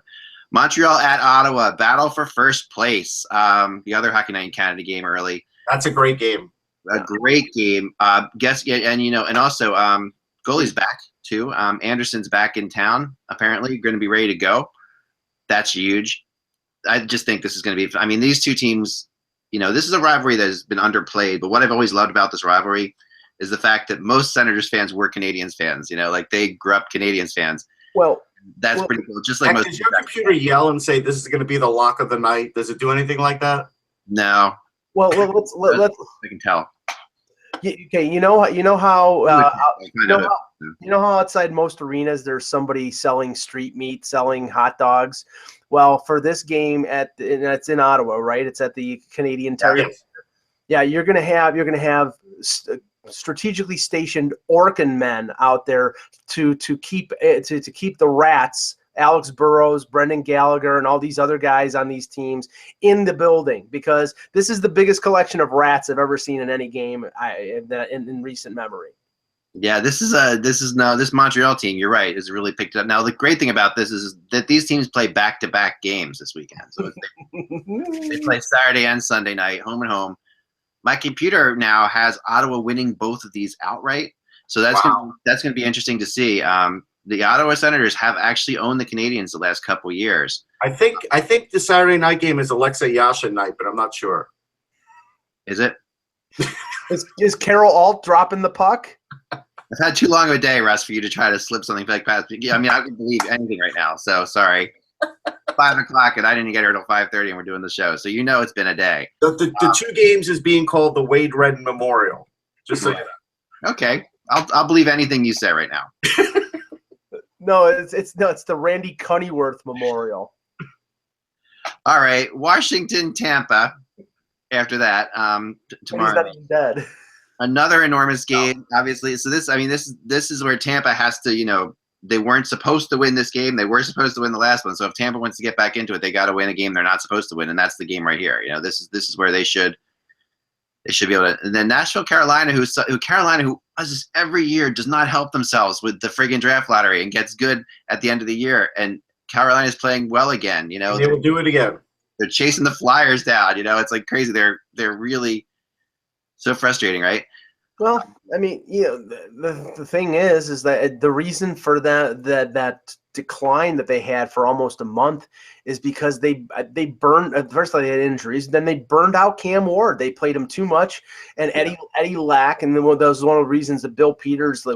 Montreal at Ottawa, battle for first place. The other Hockey Night in Canada game early. That's a great game. A great game. And also goalie's back too. Anderson's back in town. Apparently, going to be ready to go. That's huge. I just think this is going to be. These two teams. This is a rivalry that has been underplayed. But what I've always loved about this rivalry is the fact that most Senators fans were Canadiens fans. They grew up Canadiens fans. Well. That's pretty cool. Just like most. Does your computer yell and say this is going to be the lock of the night? Does it do anything like that? No. Well, let's. I can tell. Okay, you know how outside most arenas there's somebody selling street meat, selling hot dogs. Well, for this game it's in Ottawa, right? It's at the Canadian Tire. Yeah, you're gonna have strategically stationed Orkin men out there to keep the rats, Alex Burrows, Brendan Gallagher, and all these other guys on these teams in the building, because this is the biggest collection of rats I've ever seen in any game in recent memory. Yeah, this Montreal team, you're right, has really picked it up. Now, the great thing about this is that these teams play back-to-back games this weekend. So they play Saturday and Sunday night, home and home. My computer now has Ottawa winning both of these outright, so that's going to be interesting to see. The Ottawa Senators have actually owned the Canadiens the last couple of years. I think the Saturday night game is Alexei Yashin night, but I'm not sure. Is it? Is Carol Alt dropping the puck? I've had too long of a day, Russ, for you to try to slip something back past me. I can believe anything right now, so sorry. 5 o'clock, and I didn't get here till 5:30, and we're doing the show, so it's been a day. The two games is being called the Wade Redden Memorial. Just so you know. Okay, I'll believe anything you say right now. No, it's the Randy Cunnyworth Memorial. All right, Washington, Tampa. After that, tomorrow. He's not even dead. Another enormous game, obviously. So this is where Tampa has to, they weren't supposed to win this game. They were supposed to win the last one. So if Tampa wants to get back into it, they got to win a game they're not supposed to win, and that's the game right here. This is where they should be able to. And then Nashville, Carolina, who does this every year, does not help themselves with the friggin' draft lottery and gets good at the end of the year. And Carolina's playing well again. They will do it again. They're chasing the Flyers down. It's like crazy. They're really so frustrating, right? Well, the thing is that the reason for that decline that they had for almost a month is because they burned. First, they had injuries. Then they burned out Cam Ward. They played him too much, and Eddie Lack. And then that was one of the reasons that Bill Peters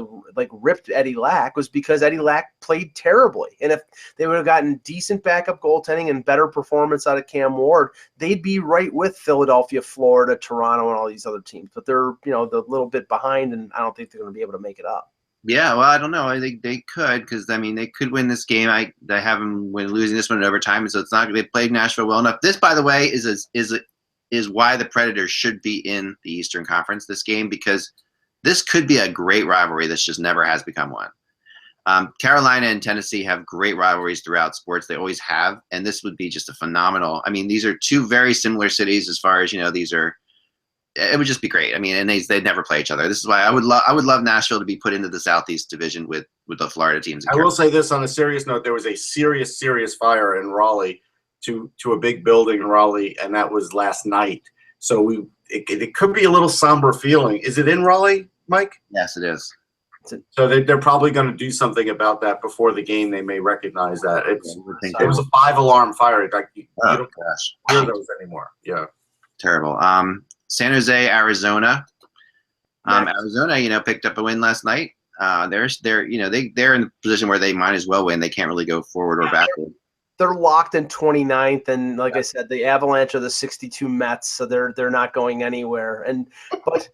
ripped Eddie Lack, was because Eddie Lack played terribly. And if they would have gotten decent backup goaltending and better performance out of Cam Ward, they'd be right with Philadelphia, Florida, Toronto, and all these other teams. But they're they're a little bit behind, and I don't think they're going to be able to make it up. Yeah, well, I don't know. I think they could, because they could win this game. I have them losing this one in overtime, so it's not. They played Nashville well enough. This, by the way, is why the Predators should be in the Eastern Conference this game, because this could be a great rivalry. This just never has become one. Carolina and Tennessee have great rivalries throughout sports. They always have, and this would be just a phenomenal. These are two very similar cities as far as these are. It would just be great. And they'd never play each other. This is why I would love Nashville to be put into the Southeast Division with the Florida teams. I will say this on a serious note: there was a serious fire in Raleigh to a big building in Raleigh, and that was last night. So it could be a little somber feeling. Is it in Raleigh, Mike? Yes, it is. So they're probably going to do something about that before the game. They may recognize that it was a 5-alarm fire. Like you don't hear those anymore. Yeah, terrible. San Jose, Arizona. Arizona, picked up a win last night. They're in the position where they might as well win. They can't really go forward or backward. They're locked in 29th, and like I said, the Avalanche are the 62 Mets, so they're not going anywhere. But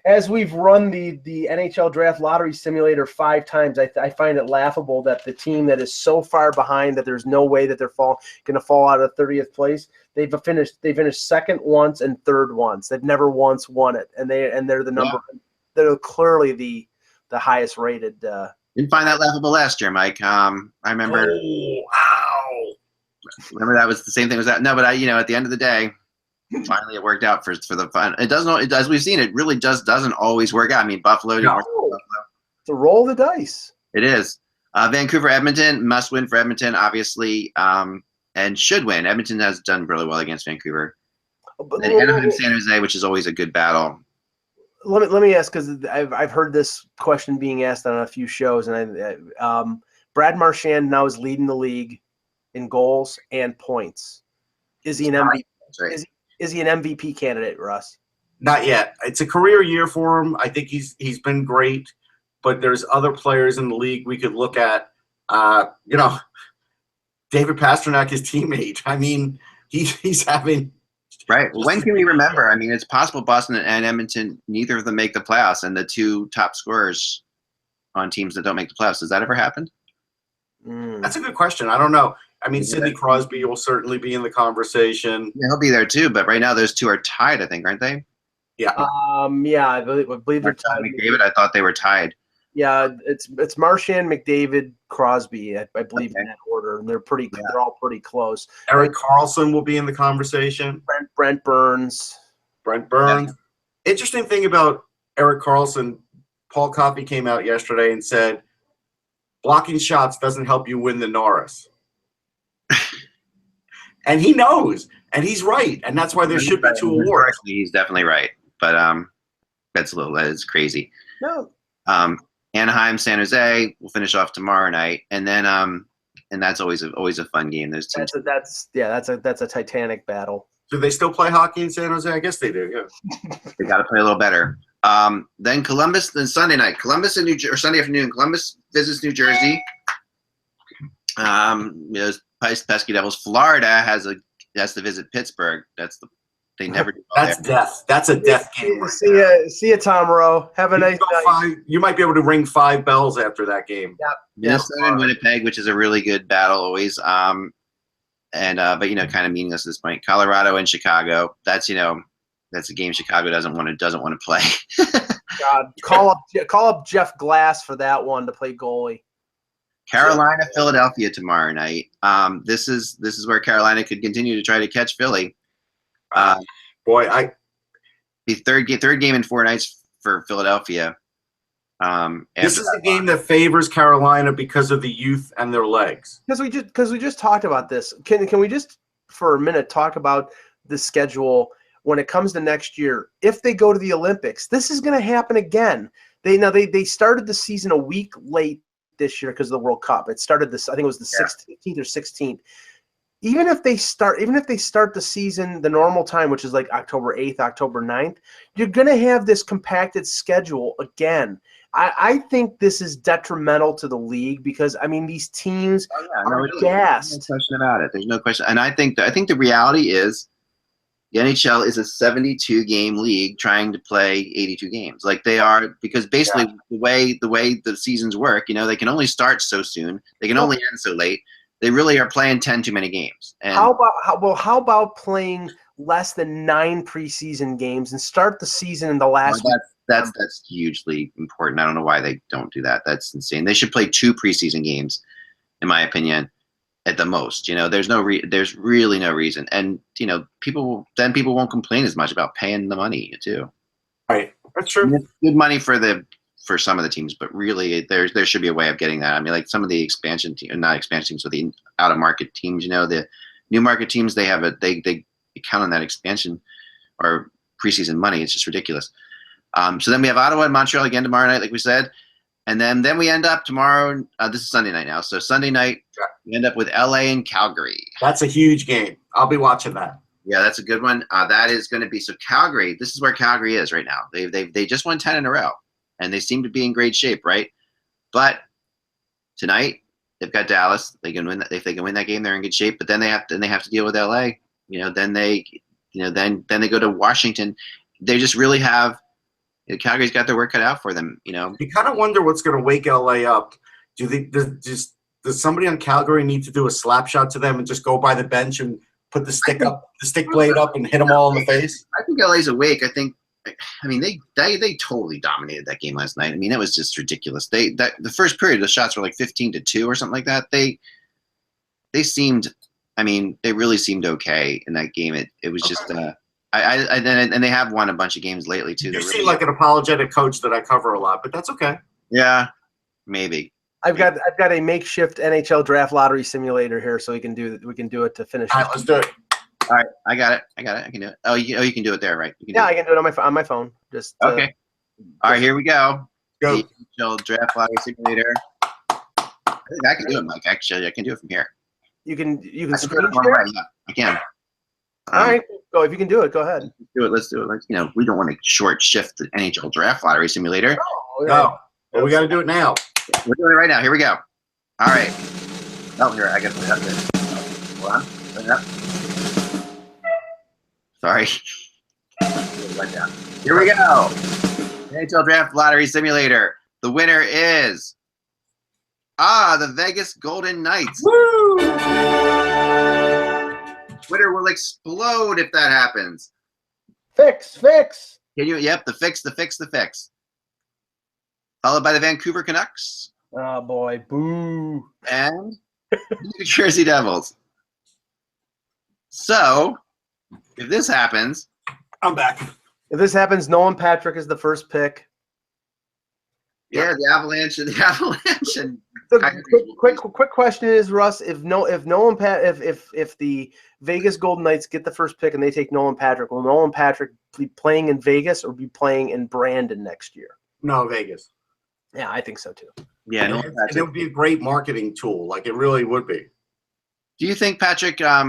as we've run the NHL Draft Lottery Simulator 5 times, I find it laughable that the team that is so far behind that there's no way that they're going to fall out of 30th place. They finished second once and third once. They've never once won it, and they're the number. Yeah. They're clearly the highest rated. Didn't find that laughable last year, Mike. I remember. Oh, wow. Remember that was the same thing as that. No, but at the end of the day, finally it worked out for the fun. It doesn't. As we've seen, it really doesn't always work out. I mean, Buffalo. No. It's a roll of the dice. It is. Vancouver, Edmonton, must win for Edmonton, obviously, and should win. Edmonton has done really well against Vancouver. And Anaheim, San Jose, which is always a good battle. Let me ask, because I've heard this question being asked on a few shows, and Brad Marchand now is leading the league in goals and points. Is he an MVP? Right. Is he an MVP candidate, Russ? Not yet. It's a career year for him. I think he's been great, but there's other players in the league we could look at. David Pastrnak, his teammate. I mean, he's having. Right. When can we remember? I mean, it's possible Boston and Edmonton, neither of them make the playoffs, and the two top scorers on teams that don't make the playoffs. Has that ever happened? That's a good question. I don't know. I mean, Sidney Crosby will certainly be in the conversation. Yeah, he'll be there too, but right now those two are tied, I think, aren't they? Yeah. I believe they're tied. McDavid, I thought they were tied. Yeah, it's Marchand, McDavid, Crosby, I believe, in that order. And they're all pretty close. Erik Karlsson will be in the conversation. Brent Burns. Yeah. Interesting thing about Erik Karlsson, Paul Coffey came out yesterday and said, blocking shots doesn't help you win the Norris. And he knows, and he's right, and that's why there should be 2 awards. He's definitely right, but that is crazy. No. Anaheim, San Jose will finish off tomorrow night, and then and that's always a fun game. Those teams. That's a titanic battle. Do they still play hockey in San Jose? I guess they do. Yeah. They got to play a little better. Then Columbus. Then Sunday night, Columbus and Sunday afternoon, Columbus visits New Jersey. Those pesky Devils. Florida has to visit Pittsburgh. They never do. That's death. That's a death game. See ya, Tom Rowe. Have a nice night. You might be able to ring 5 bells after that game. Yep. Minnesota and Winnipeg, which is a really good battle always. But kind of meaningless at this point. Colorado and Chicago. That's a game Chicago doesn't want to play. God, call up Jeff Glass for that one to play goalie. Carolina, Philadelphia tomorrow night. This is where Carolina could continue to try to catch Philly. The third game in 4 nights for Philadelphia. This is the game that favors Carolina because of the youth and their legs. Because we just talked about this. Can we just for a minute talk about the schedule when it comes to next year? If they go to the Olympics, this is going to happen again. They started the season a week late this year because of the World Cup. It started this. I think it was the 16th or 16th. Even if they start the season the normal time, which is like October 8th, October 9th, you're going to have this compacted schedule again. I think this is detrimental to the league because, I mean, these teams are gassed. There's no question about it. There's no question. And I think the reality is the NHL is a 72-game league trying to play 82 games. Like they are, because basically the way the seasons work, they can only start so soon. They can only end so late. They really are playing 10 too many games. And how about playing less than 9 preseason games and start the season in the last week? That's hugely important. I don't know why they don't do that. That's insane. They should play 2 preseason games, in my opinion, at the most. There's really no reason. And people won't complain as much about paying the money too. Right, that's true. It's good money for some of the teams, but really there should be a way of getting that. I mean, like some of the expansion teams, not expansion teams, but the out of market teams. The new market teams, they count on that expansion or preseason money. It's just ridiculous. So then we have Ottawa and Montreal again tomorrow night, like we said. And then we end up tomorrow. This is Sunday night now. So Sunday night, we end up with LA and Calgary. That's a huge game. I'll be watching that. Yeah, that's a good one. That is going to be – so Calgary, this is where Calgary is right now. They just won 10 in a row, and they seem to be in great shape, right? But tonight they've got Dallas. They can win. If they can win that game, they're in good shape. But then they have to deal with LA. Then they go to Washington. They just really have – Calgary's got their work cut out for them, You kind of wonder what's going to wake LA up. Does somebody on Calgary need to do a slap shot to them and just go by the bench and put the stick blade up and hit them all in the face? I think LA's awake. They totally dominated that game last night. It was just ridiculous. The first period, the shots were like 15-2 or something like that. They seemed, they really seemed okay in that game. It was just. And they have won a bunch of games lately too. You seem like an apologetic coach that I cover a lot, but that's okay. Yeah, maybe. I've got a makeshift NHL draft lottery simulator here, so we can do it to finish. All right, let's do it. All right, I got it. I can do it. Oh, you can do it there, right? I can do it on my phone. Just okay. All right, here we go. Go. The NHL draft lottery simulator. I think I can do it, Mike. Actually, I can do it from here. You can screen share. Right, yeah, I can. All right, go. If you can do it, go ahead. Let's do it. We don't want to short shift the NHL draft lottery simulator. No. Well, we got to do it now. We're doing it right now. Here we go. All right. Oh, here, I got to put it up there. Hold on. Put it up. Sorry. Here we go. NHL draft lottery simulator. The winner is the Vegas Golden Knights. Woo! Twitter will explode if that happens. Fix. Can you? Yep, the fix. Followed by the Vancouver Canucks. Oh boy, boo! And the New Jersey Devils. So, if this happens, I'm back. If this happens, Nolan Patrick is the first pick. Yeah, the Avalanche and The quick question is, Russ, if the Vegas Golden Knights get the first pick and they take Nolan Patrick, will Nolan Patrick be playing in Vegas or be playing in Brandon next year? No, Vegas. Yeah, I think so too. Yeah, it would be a great marketing tool. Like it really would be. Do you think Patrick? I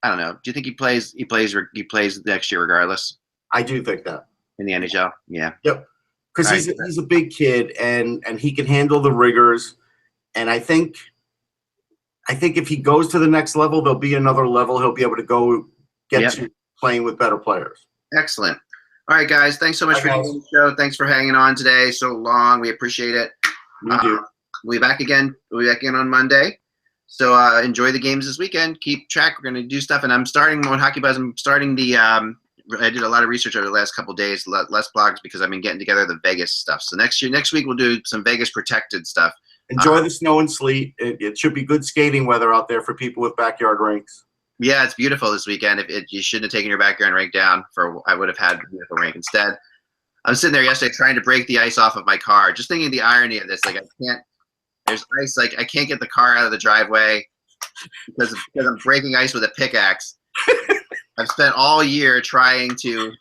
don't know. Do you think he plays next year regardless? I do think that in the NHL. Yeah. Yep. Because he's a big kid and he can handle the rigors, and I think if he goes to the next level, there'll be another level he'll be able to get to playing with better players. Excellent. All right, guys. Thanks so much for doing the show. Thanks for hanging on today so long. We appreciate it. We do. We'll be back again. We'll be back again on Monday. So enjoy the games this weekend. Keep track. We're going to do stuff, and I'm starting on Hockey Buzz. I'm starting the. I did a lot of research over the last couple of days, less blogs because I've been getting together the Vegas stuff. So next week we'll do some Vegas protected stuff. Enjoy the snow and sleet. It should be good skating weather out there for people with backyard rinks. Yeah, it's beautiful this weekend. You shouldn't have taken your backyard rink down. I would have had a beautiful rink instead. I was sitting there yesterday trying to break the ice off of my car, just thinking the irony of this. Like there's ice. Like I can't get the car out of the driveway because I'm breaking ice with a pickaxe. I've spent all year trying to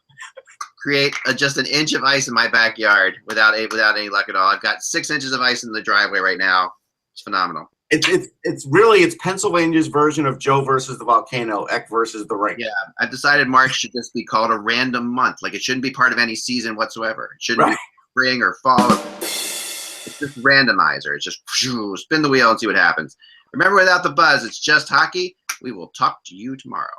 create just an inch of ice in my backyard without any luck at all. I've got 6 inches of ice in the driveway right now. It's phenomenal. It's Pennsylvania's version of Joe versus the volcano, Eck versus the rink. Yeah, I've decided March should just be called a random month. Like it shouldn't be part of any season whatsoever. It shouldn't be spring or fall. It's just randomizer. It's just spin the wheel and see what happens. Remember, without the buzz, it's just hockey. We will talk to you tomorrow.